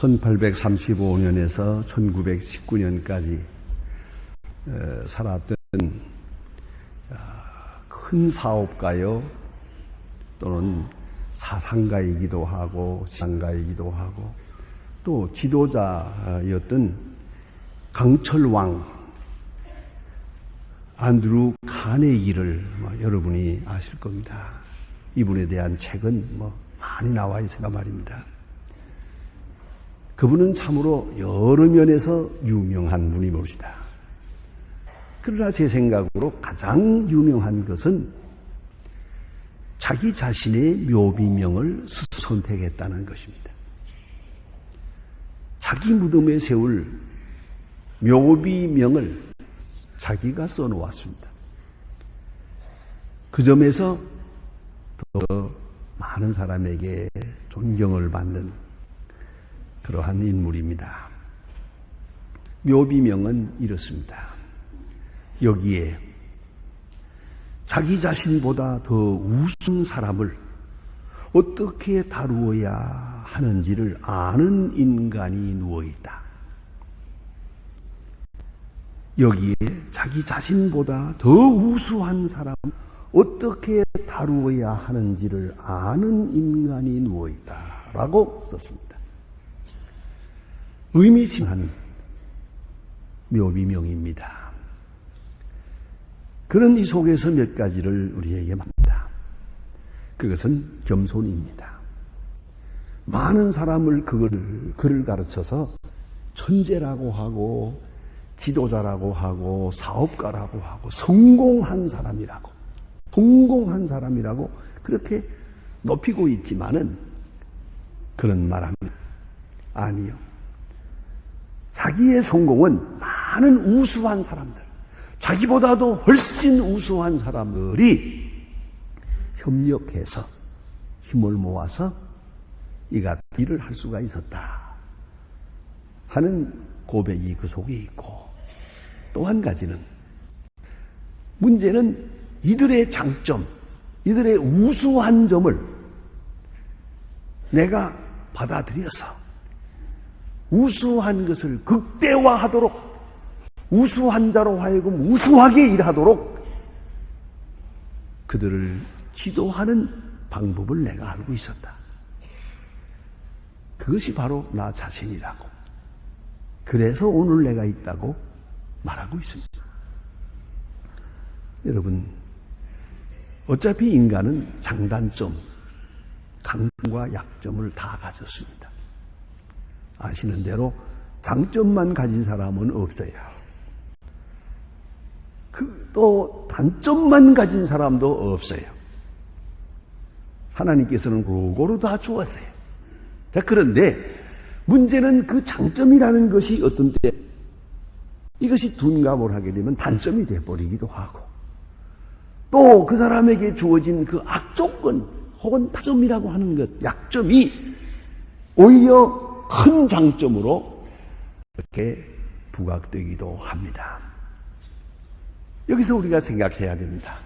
1835년에서 1919년까지 살았던 큰 사업가요, 또는 사상가이기도 하고 시상가이기도 하고 또 지도자였던 강철왕 안드루 카네기를 여러분이 아실 겁니다. 이분에 대한 책은 많이 나와 있으나 말입니다. 그분은 참으로 여러 면에서 유명한 분이십니다. 그러나 제 생각으로 가장 유명한 것은 자기 자신의 묘비명을 스스로 선택했다는 것입니다. 자기 무덤에 세울 묘비명을 자기가 써놓았습니다. 그 점에서 더 많은 사람에게 존경을 받는 그러한 인물입니다. 묘비명은 이렇습니다. 여기에 자기 자신보다 더 우스운 사람을 어떻게 다루어야 하는지를 아는 인간이 누워있다. 여기에 자기 자신보다 더 우수한 사람을 어떻게 다루어야 하는지를 아는 인간이 누워있다 라고 썼습니다. 의미심한 묘비명입니다. 그런 이 속에서 몇 가지를 우리에게 말합니다. 그것은 겸손입니다. 많은 사람을 그를 가르쳐서 천재라고 하고 지도자라고 하고 사업가라고 하고 성공한 사람이라고 그렇게 높이고 있지만은 그런 말합니다. 아니요. 자기의 성공은 많은 우수한 사람들, 자기보다도 훨씬 우수한 사람들이 협력해서 힘을 모아서 일을 할 수가 있었다 하는 고백이 그 속에 있고, 또 한 가지는 문제는 이들의 장점, 이들의 우수한 점을 내가 받아들여서 우수한 것을 극대화하도록, 우수한 자로 하여금 우수하게 일하도록 그들을 지도하는 방법을 내가 알고 있었다. 그것이 바로 나 자신이라고. 그래서 오늘 내가 있다고 말하고 있습니다. 여러분, 어차피 인간은 장단점, 강점과 약점을 다 가졌습니다. 아시는 대로 장점만 가진 사람은 없어요. 또 단점만 가진 사람도 없어요. 하나님께서는 골고루 다 주었어요. 자, 그런데 문제는 그 장점이라는 것이 어떤 때 이것이 둔갑을 하게 되면 단점이 되어버리기도 하고, 또 그 사람에게 주어진 그 악조건 혹은 단점이라고 하는 것, 약점이 오히려 큰 장점으로 이렇게 부각되기도 합니다. 여기서 우리가 생각해야 됩니다.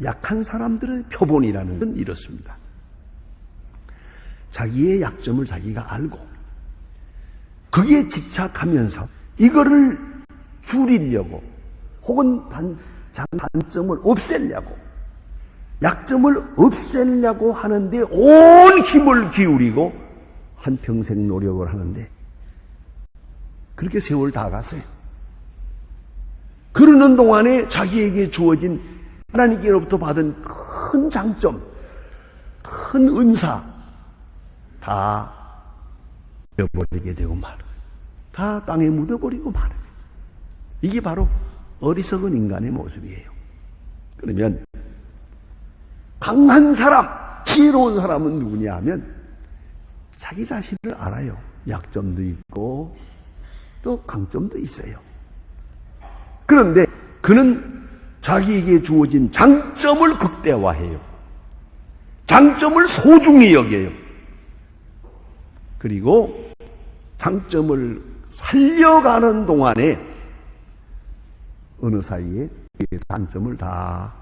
약한 사람들의 표본이라는 건 이렇습니다. 자기의 약점을 자기가 알고 거기에 집착하면서 이거를 줄이려고 혹은 단점을 없애려고, 약점을 없애려고 하는데 온 힘을 기울이고 한평생 노력을 하는데 그렇게 세월 다 갔어요. 그러는 동안에 자기에게 주어진 하나님께로부터 받은 큰 장점, 큰 은사 다 잃어버리게 되고 말아요. 다 땅에 묻어버리고 말아요. 이게 바로 어리석은 인간의 모습이에요. 그러면 강한 사람, 지혜로운 사람은 누구냐 하면 자기 자신을 알아요. 약점도 있고 또 강점도 있어요. 그런데 그는 자기에게 주어진 장점을 극대화해요. 장점을 소중히 여겨요. 그리고 장점을 살려가는 동안에 어느 사이에 그 단점을 다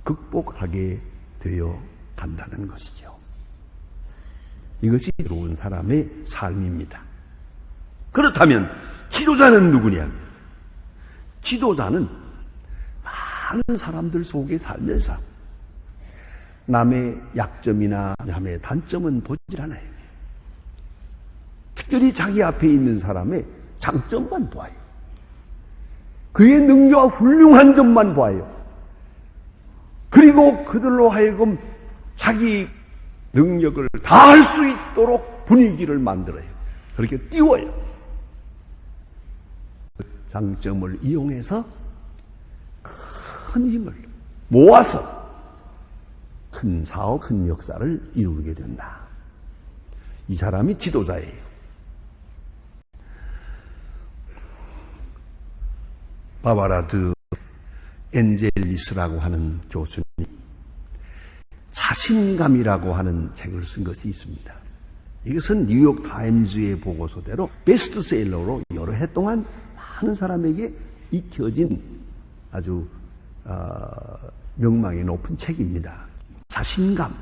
극복하게 되어 간다는 것이죠. 이것이 좋은 사람의 삶입니다. 그렇다면 지도자는 누구냐? 지도자는 많은 사람들 속에 살면서 남의 약점이나 남의 단점은 보질 않아요. 특별히 자기 앞에 있는 사람의 장점만 보아요. 그의 능력과 훌륭한 점만 보아요. 그리고 그들로 하여금 자기 능력을 다할 수 있도록 분위기를 만들어요. 그렇게 띄워요. 그 장점을 이용해서 큰 힘을 모아서 큰 사업, 큰 역사를 이루게 된다. 이 사람이 지도자예요. 바바라 드 엔젤리스라고 하는 교수님 자신감이라고 하는 책을 쓴 것이 있습니다. 이것은 뉴욕 타임즈의 보고서대로 베스트셀러로 여러 해 동안 많은 사람에게 익혀진 아주 명망이 높은 책입니다. 자신감.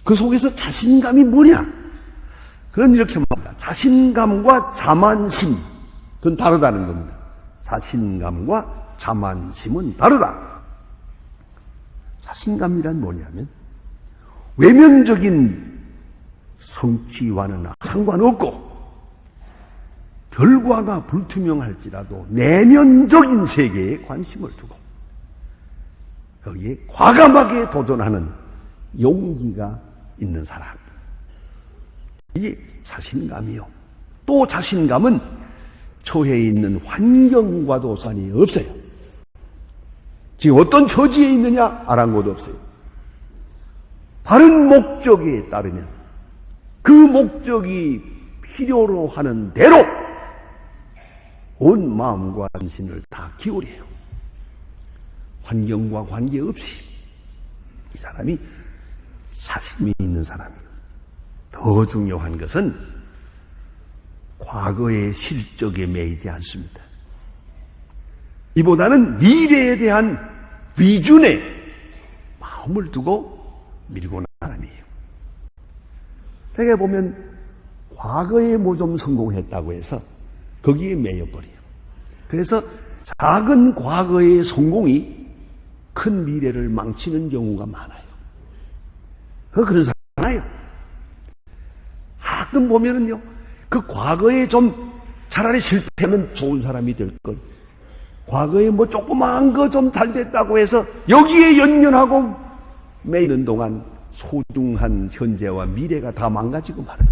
그 속에서 자신감이 뭐냐? 그런 이렇게 말합니다. 자신감과 자만심, 그건 다르다는 겁니다. 자신감과 자만심은 다르다. 자신감이란 뭐냐면 외면적인 성취와는 상관없고 결과가 불투명할지라도 내면적인 세계에 관심을 두고 거기에 과감하게 도전하는 용기가 있는 사람. 이게 자신감이요. 또 자신감은 처해 있는 환경과도 상관이 없어요. 지금 어떤 처지에 있느냐 아랑곳 없어요. 바른 목적에 따르면 그 목적이 필요로 하는 대로 온 마음과 정신을 다 기울여요. 환경과 관계없이 이 사람이 자신이 있는 사람이에요. 더 중요한 것은 과거의 실적에 매이지 않습니다. 이보다는 미래에 대한 비준에 마음을 두고 밀고 나가는 사람이에요. 되게 보면 과거에 뭐 좀 성공했다고 해서 거기에 매여버려요. 그래서 작은 과거의 성공이 큰 미래를 망치는 경우가 많아요. 그런 사람 많아요. 가끔 보면은요, 그 과거에 좀 차라리 실패하면 좋은 사람이 될 걸. 과거에 뭐 조그마한 거 좀 잘 됐다고 해서 여기에 연연하고 매이는 동안 소중한 현재와 미래가 다 망가지고 말아요.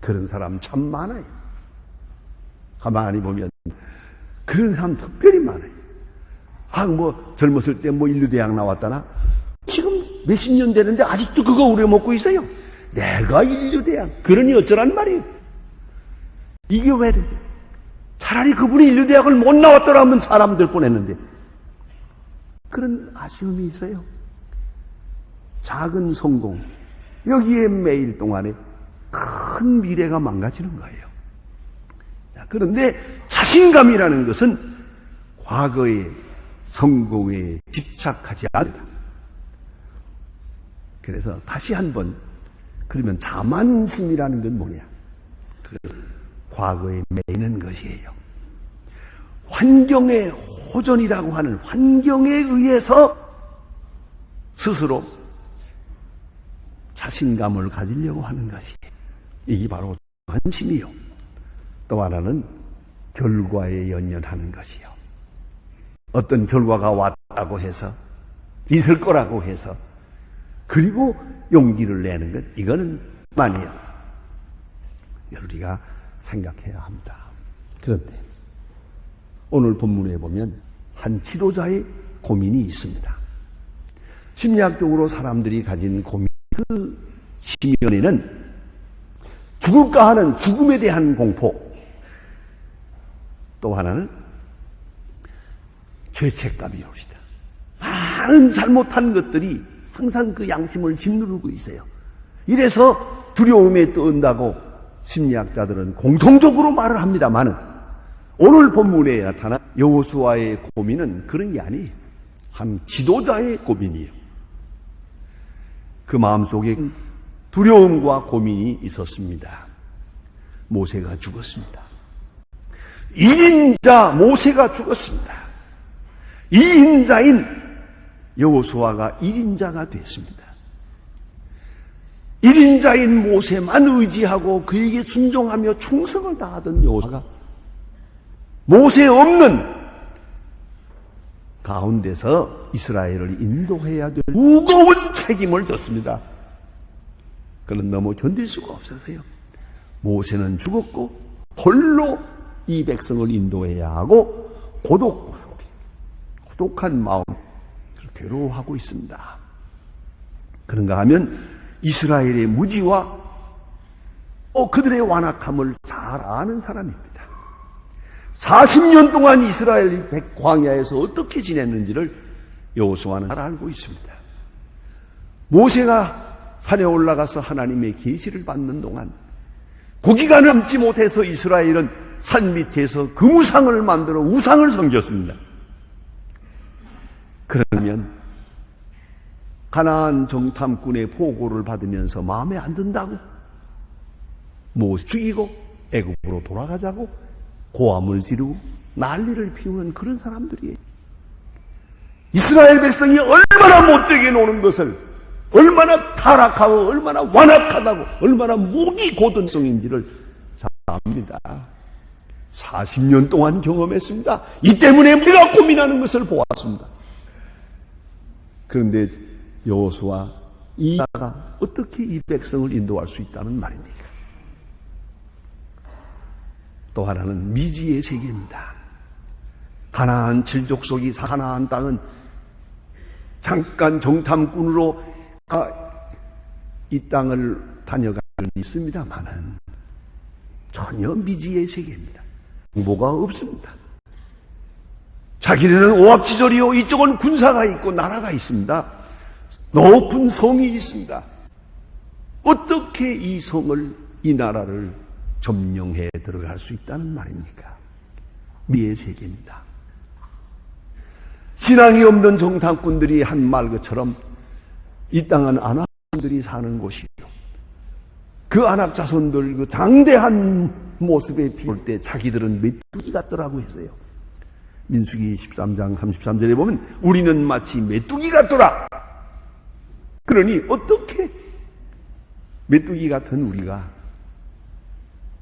그런 사람 참 많아요. 가만히 보면 그런 사람 특별히 많아요. 뭐 젊었을 때 뭐 인류대학 나왔다나 지금 몇십 년 되는데 아직도 그거 우려먹고 있어요. 내가 인류대학. 그러니 어쩌란 말이에요. 이게 왜 그래? 차라리 그분이 인류대학을 못 나왔더라면 사람 될 뻔했는데. 그런 아쉬움이 있어요. 작은 성공, 여기에 매일 동안에 큰 미래가 망가지는 거예요. 그런데 자신감이라는 것은 과거의 성공에 집착하지 않는다. 그래서 다시 한번, 그러면 자만심이라는 건 뭐냐? 과거에 매이는 것이에요. 환경의 호전이라고 하는 환경에 의해서 스스로 자신감을 가지려고 하는 것이, 이게 바로 자만심이요. 또 하나는 결과에 연연하는 것이요. 어떤 결과가 왔다고 해서, 있을 거라고 해서, 그리고 용기를 내는 것, 이거는 아니에요. 우리가 생각해야 합니다. 그런데 오늘 본문에 보면 한 지도자의 고민이 있습니다. 심리학적으로 사람들이 가진 고민, 그 심연에는 죽을까 하는 죽음에 대한 공포, 또 하나는 죄책감이 옵니다. 많은 잘못한 것들이 항상 그 양심을 짓누르고 있어요. 이래서 두려움에 떤다고 심리학자들은 공통적으로 말을 합니다만은, 오늘 본문에 나타난 여호수아의 고민은 그런 게 아니에요. 한 지도자의 고민이에요. 그 마음속에 두려움과 고민이 있었습니다. 모세가 죽었습니다. 1인자 모세가 죽었습니다. 2인자인 여호수아가 1인자가 됐습니다. 1인자인 모세만 의지하고 그에게 순종하며 충성을 다하던 여호수아가 모세 없는 가운데서 이스라엘을 인도해야 될 무거운 책임을 졌습니다. 그는 너무 견딜 수가 없어서요. 모세는 죽었고 홀로 이 백성을 인도해야 하고 고독한 마음, 괴로워하고 있습니다. 그런가 하면 이스라엘의 무지와 그들의 완악함을 잘 아는 사람입니다. 40년 동안 이스라엘이 광야에서 어떻게 지냈는지를 여호수아는 잘 알고 있습니다. 모세가 산에 올라가서 하나님의 계시를 받는 동안 고기가 남지 못해서 이스라엘은 산 밑에서 금우상을 만들어 우상을 섬겼습니다. 그러면 가나안 정탐꾼의 보고를 받으면서 마음에 안 든다고 모세 죽이고 애굽으로 돌아가자고 고함을 지르고 난리를 피우는 그런 사람들이에요. 이스라엘 백성이 얼마나 못되게 노는 것을, 얼마나 타락하고 얼마나 완악하다고, 얼마나 목이 곧은 성인지를 잘 압니다. 40년 동안 경험했습니다. 이 때문에 우리가 고민하는 것을 보았습니다. 그런데 여호수아 이 나라가 어떻게 이 백성을 인도할 수 있다는 말입니까? 또 하나는 미지의 세계입니다. 가나안 칠족속이 가나안 땅은 잠깐 정탐꾼으로 이 땅을 다녀가는 있습니다만은 전혀 미지의 세계입니다. 정보가 없습니다. 자기네는 오합지졸이요, 이쪽은 군사가 있고 나라가 있습니다. 높은 성이 있습니다. 어떻게 이 성을, 이 나라를 점령해 들어갈 수 있다는 말입니까? 미의 세계입니다. 신앙이 없는 정탐꾼들이 한 말 것처럼 이 땅은 안악자손들이 사는 곳이요, 그 안악자손들 그 장대한 모습에 비올 때 자기들은 메뚜기 같더라고 했어요. 민수기 13장 33절에 보면 우리는 마치 메뚜기 같더라. 그러니 어떻게 메뚜기 같은 우리가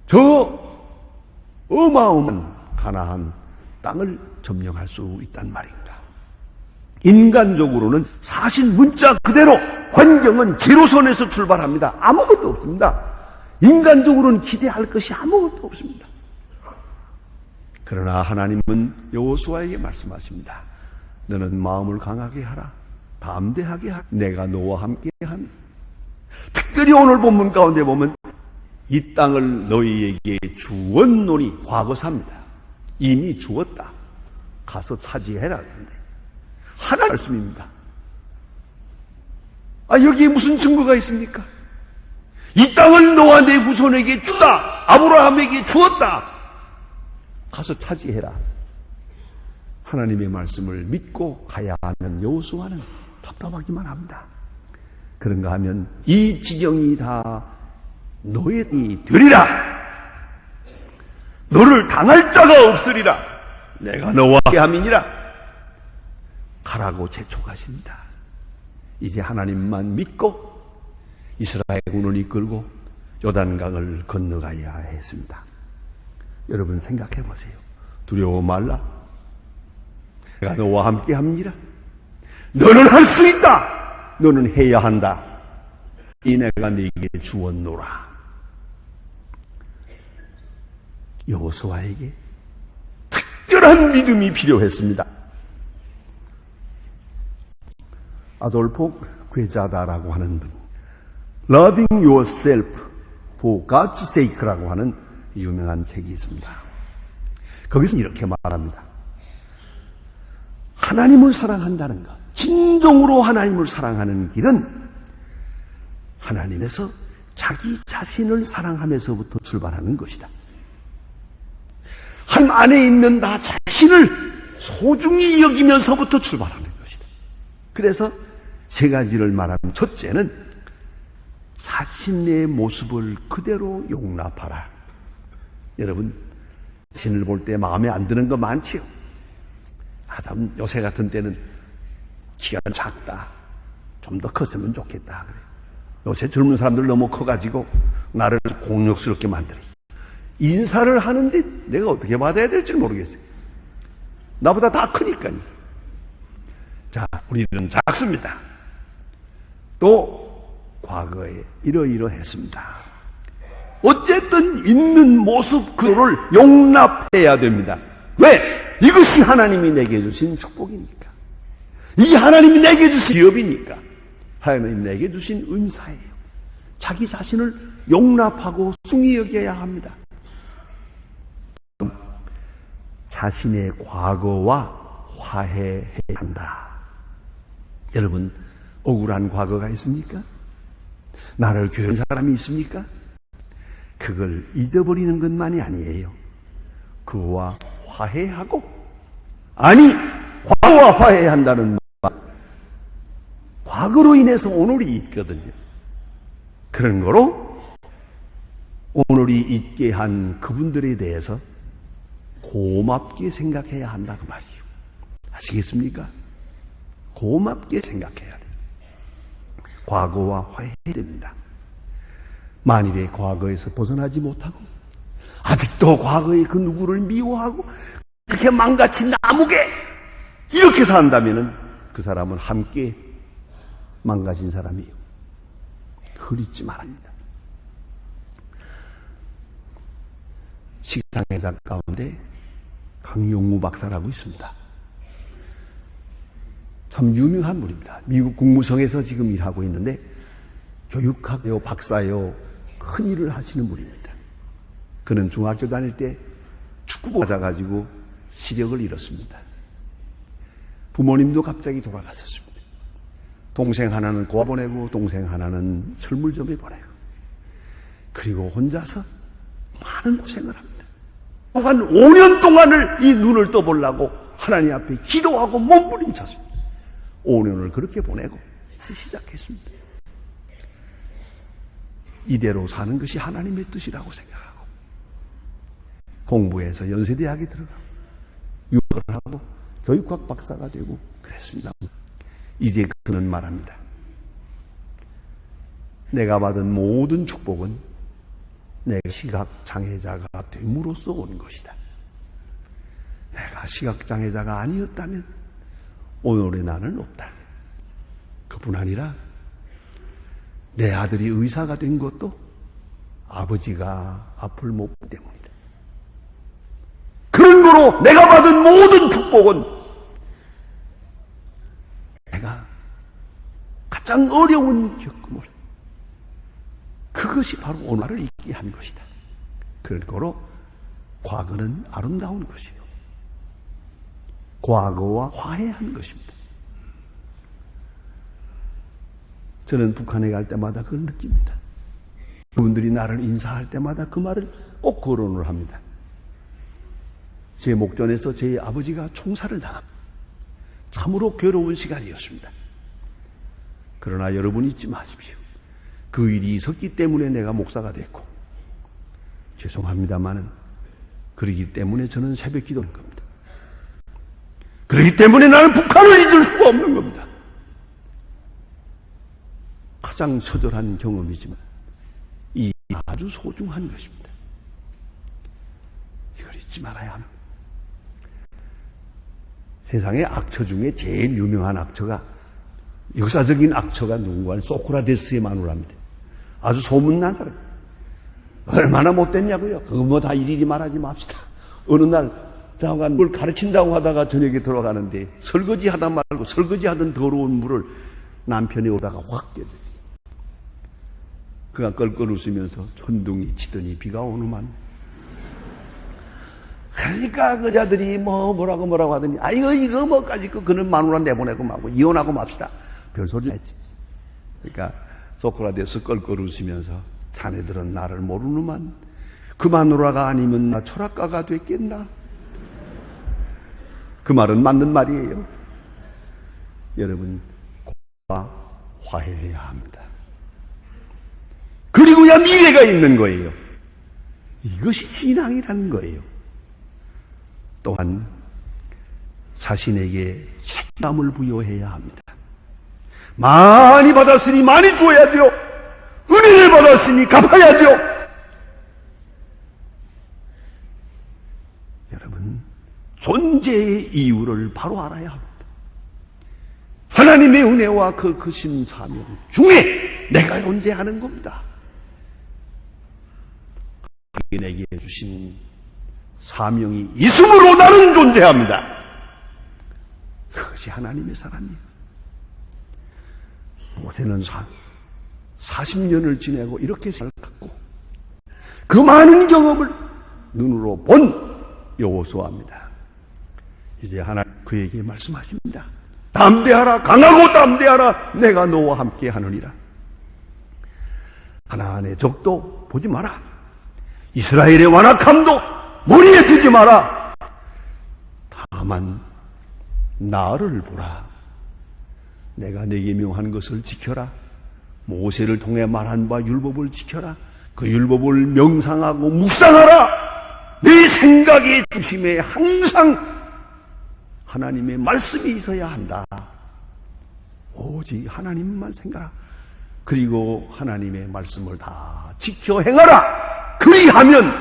저 어마어마한 가나안 땅을 점령할 수 있단 말인가? 인간적으로는 사실 문자 그대로 환경은 제로선에서 출발합니다. 아무것도 없습니다. 인간적으로는 기대할 것이 아무것도 없습니다. 그러나 하나님은 여호수아에게 말씀하십니다. 너는 마음을 강하게 하라. 담대하게 하라. 내가 너와 함께한. 특별히 오늘 본문 가운데 보면 이 땅을 너희에게 주었노니 과거사입니다. 이미 주었다. 가서 차지해라. 하나님 말씀입니다. 여기에 무슨 증거가 있습니까? 이 땅을 너와 내 후손에게 주다. 아브라함에게 주었다. 가서 차지해라. 하나님의 말씀을 믿고 가야 하는 여호수아는 답답하기만 합니다. 그런가 하면 이 지경이 다 너의 이 되리라. 너를 당할 자가 없으리라. 내가 너와 함이니라. 가라고 재촉하십니다. 이제 하나님만 믿고 이스라엘군을 이끌고 요단강을 건너가야 했습니다. 여러분 생각해 보세요. 두려워 말라. 내가 너와 함께 합니다. 너는 할 수 있다. 너는 해야 한다. 이 내가 네게 주었노라. 여호수아에게 특별한 믿음이 필요했습니다. 아돌포 괴자다라고 하는 분, Loving Yourself for God's Sake라고 하는 유명한 책이 있습니다. 거기서 이렇게 말합니다. 하나님을 사랑한다는 것, 진정으로 하나님을 사랑하는 길은 하나님에서 자기 자신을 사랑하면서부터 출발하는 것이다. 하나님 안에 있는 나 자신을 소중히 여기면서부터 출발하는 것이다. 그래서 세 가지를 말하면, 첫째는 자신의 모습을 그대로 용납하라. 여러분, 자신을 볼 때 마음에 안 드는 거 많지요? 참 요새 같은 때는 키가 작다, 좀 더 컸으면 좋겠다 그래. 요새 젊은 사람들 너무 커가지고 나를 공격스럽게 만들어. 인사를 하는데 내가 어떻게 받아야 될지 모르겠어요. 나보다 다 크니까요. 자, 우리는 작습니다. 또 과거에 이러이러했습니다. 어쨌든 있는 모습 그를 용납해야 됩니다. 왜? 이것이 하나님이 내게 주신 축복이니까. 이 하나님이 내게 주신 기업이니까. 하나님이 내게 주신 은사예요. 자기 자신을 용납하고 숭히 여겨야 합니다. 자신의 과거와 화해해야 한다. 여러분, 억울한 과거가 있습니까? 나를 괴로운 사람이 있습니까? 그걸 잊어버리는 것만이 아니에요. 그와 화해하고, 아니 과거와 화해한다는 말, 과거로 인해서 오늘이 있거든요. 그런 거로 오늘이 있게 한 그분들에 대해서 고맙게 생각해야 한다 그 말이에요. 아시겠습니까? 고맙게 생각해야 돼요. 과거와 화해해야 됩니다. 만일에 과거에서 벗어나지 못하고 아직도 과거의 그 누구를 미워하고 그렇게 망가진 나무게 이렇게 산다면 그 사람은 함께 망가진 사람이에요. 그리지 말합니다. 식상회사 가운데 강용무 박사라고 있습니다. 참 유명한 분입니다. 미국 국무성에서 지금 일하고 있는데 교육학요, 박사요, 큰 일을 하시는 분입니다. 그는 중학교 다닐 때 축구부 맞아가지고 시력을 잃었습니다. 부모님도 갑자기 돌아가셨습니다. 동생 하나는 고아 보내고 동생 하나는 철물점에 보내고 그리고 혼자서 많은 고생을 합니다. 한 5년 동안을 이 눈을 떠보려고 하나님 앞에 기도하고 몸부림쳤습니다. 5년을 그렇게 보내고 시작했습니다. 이대로 사는 것이 하나님의 뜻이라고 생각하고 공부해서 연세대학에 들어가고 유학을 하고 교육학 박사가 되고 그랬습니다. 이제 그는 말합니다. 내가 받은 모든 축복은 내가 시각장애자가 됨으로써 온 것이다. 내가 시각장애자가 아니었다면 오늘의 나는 없다. 그뿐 아니라 내 아들이 의사가 된 것도 아버지가 앞을 못 보기 때문이다. 그런 거로 내가 받은 모든 축복은 내가 가장 어려운 겪음을 그것이 바로 오늘을 있게 한 것이다. 그런 거로 과거는 아름다운 것이요. 과거와 화해한 것입니다. 저는 북한에 갈 때마다 그걸 느낍니다. 그분들이 나를 인사할 때마다 그 말을 꼭 거론을 합니다. 제 목전에서 제 아버지가 총살을 당합니다. 참으로 괴로운 시간이었습니다. 그러나 여러분 잊지 마십시오. 그 일이 있었기 때문에 내가 목사가 됐고 죄송합니다마는 그러기 때문에 저는 새벽 기도하는 겁니다. 그렇기 때문에 나는 북한을 잊을 수가 없는 겁니다. 가장 처절한 경험이지만 이 아주 소중한 것입니다. 이걸 잊지 말아야 합니다. 세상의 악처 중에 제일 유명한 악처가 역사적인 악처가 누군가 소크라테스의 마누라입니다. 아주 소문난 사람. 얼마나 못됐냐고요. 그거 뭐 다 일일이 말하지 맙시다. 어느 날 장관 뭘 가르친다고 하다가 저녁에 들어가는데 설거지 하다 말고 설거지 하던 더러운 물을 남편이 오다가 확 깨졌지. 그가 껄껄 웃으면서 천둥이 치더니 비가 오nu만. 그러니까 그 자들이 뭐라고 하더니 이거 뭐까지 그는 마누라 내보내고 마고 이혼하고 맙시다. 별소리 했지. 그러니까 소크라테스 껄껄 웃으면서 자네들은 나를 모르누만 그 마누라가 아니면 나 철학가가 됐겠나? 그 말은 맞는 말이에요. 여러분, 과거와 화해해야 합니다. 이루어야 미래가 있는 거예요. 이것이 신앙이라는 거예요. 또한 자신에게 책임을 부여해야 합니다. 많이 받았으니 많이 줘야죠. 은혜를 받았으니 갚아야죠. 여러분, 존재의 이유를 바로 알아야 합니다. 하나님의 은혜와 그 크신 사명 중에 내가 존재하는 겁니다. 내게 주신 사명이 있음으로 나는 존재합니다. 그것이 하나님의 사랑이에요. 모세는 40년을 지내고 이렇게 살았고 그 많은 경험을 눈으로 본 여호수아입니다. 이제 하나님 그에게 말씀하십니다. 담대하라, 강하고 담대하라, 내가 너와 함께 하느니라. 하나님의 적도 보지 마라. 이스라엘의 완악함도 머리에 두지 마라. 다만 나를 보라. 내가 네게 명한 것을 지켜라. 모세를 통해 말한 바 율법을 지켜라. 그 율법을 명상하고 묵상하라. 네 생각의 중심에 항상 하나님의 말씀이 있어야 한다. 오직 하나님만 생각하라. 그리고 하나님의 말씀을 다 지켜 행하라. 그리하면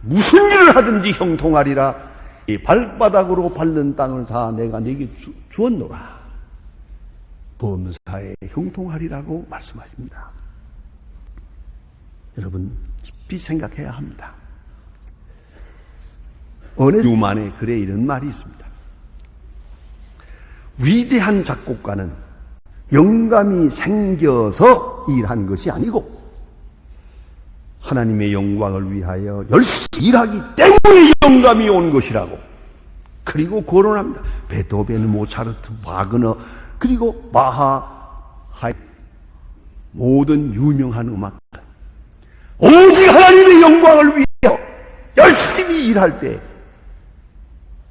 무슨 일을 하든지 형통하리라. 이 발바닥으로 밟는 땅을 다 내가 네게 주었노라. 범사에 형통하리라고 말씀하십니다. 여러분 깊이 생각해야 합니다. 어느 유만의 글에 이런 말이 있습니다. 위대한 작곡가는 영감이 생겨서 일한 것이 아니고 하나님의 영광을 위하여 열심히 일하기 때문에 영감이 온 것이라고. 그리고 거론합니다. 베토벤, 모차르트, 바그너, 그리고 바하, 하이, 모든 유명한 음악가 오직 하나님의 영광을 위하여 열심히 일할 때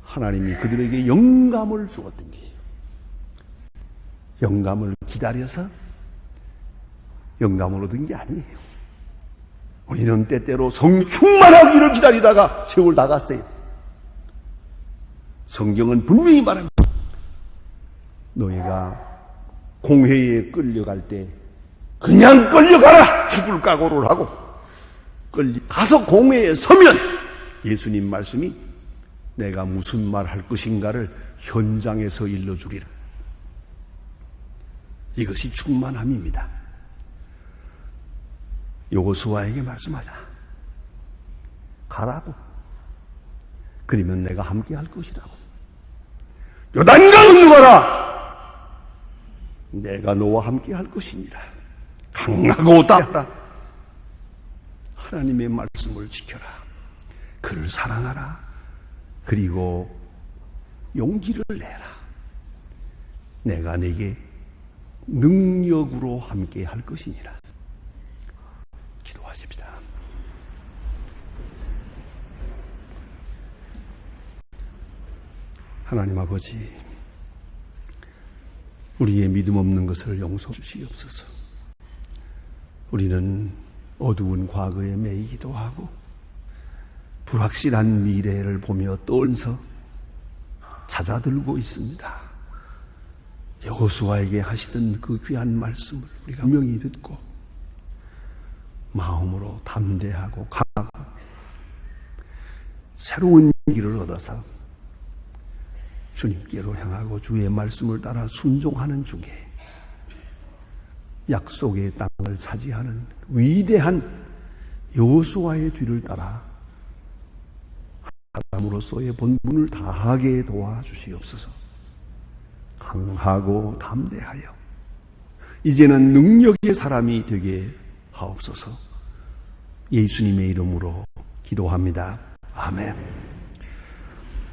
하나님이 그들에게 영감을 주었던 거예요. 영감을 기다려서 영감을 얻은 게 아니에요. 우리는 때때로 성 충만하기를 기다리다가 세월 다 갔어요. 성경은 분명히 말합니다. 너희가 공회에 끌려갈 때 그냥 끌려가라. 죽을 각오를 하고 가서 공회에 서면 예수님 말씀이 내가 무슨 말 할 것인가를 현장에서 일러주리라. 이것이 충만함입니다. 여호수아에게 말씀하자. 가라고. 그러면 내가 함께 할 것이라고. 요단강 건너가라. 내가 너와 함께 할 것이니라. 강하고 담대하라. 하나님의 말씀을 지켜라. 그를 사랑하라. 그리고 용기를 내라. 내가 네게 능력으로 함께 할 것이니라. 기도하십시다. 하나님 아버지, 우리의 믿음 없는 것을 용서해 주시옵소서. 우리는 어두운 과거에 매이기도 하고 불확실한 미래를 보며 떨면서 찾아들고 있습니다. 여호수아에게 하시던 그 귀한 말씀을 우리가 분명히 듣고 마음으로 담대하고 강하고 새로운 길을 얻어서 주님께로 향하고 주의 말씀을 따라 순종하는 중에 약속의 땅을 차지하는 위대한 여호수아의 뒤를 따라 사람으로서의 본분을 다하게 도와주시옵소서. 강하고 담대하여 이제는 능력의 사람이 되게 하옵소서. 예수님의 이름으로 기도합니다. 아멘.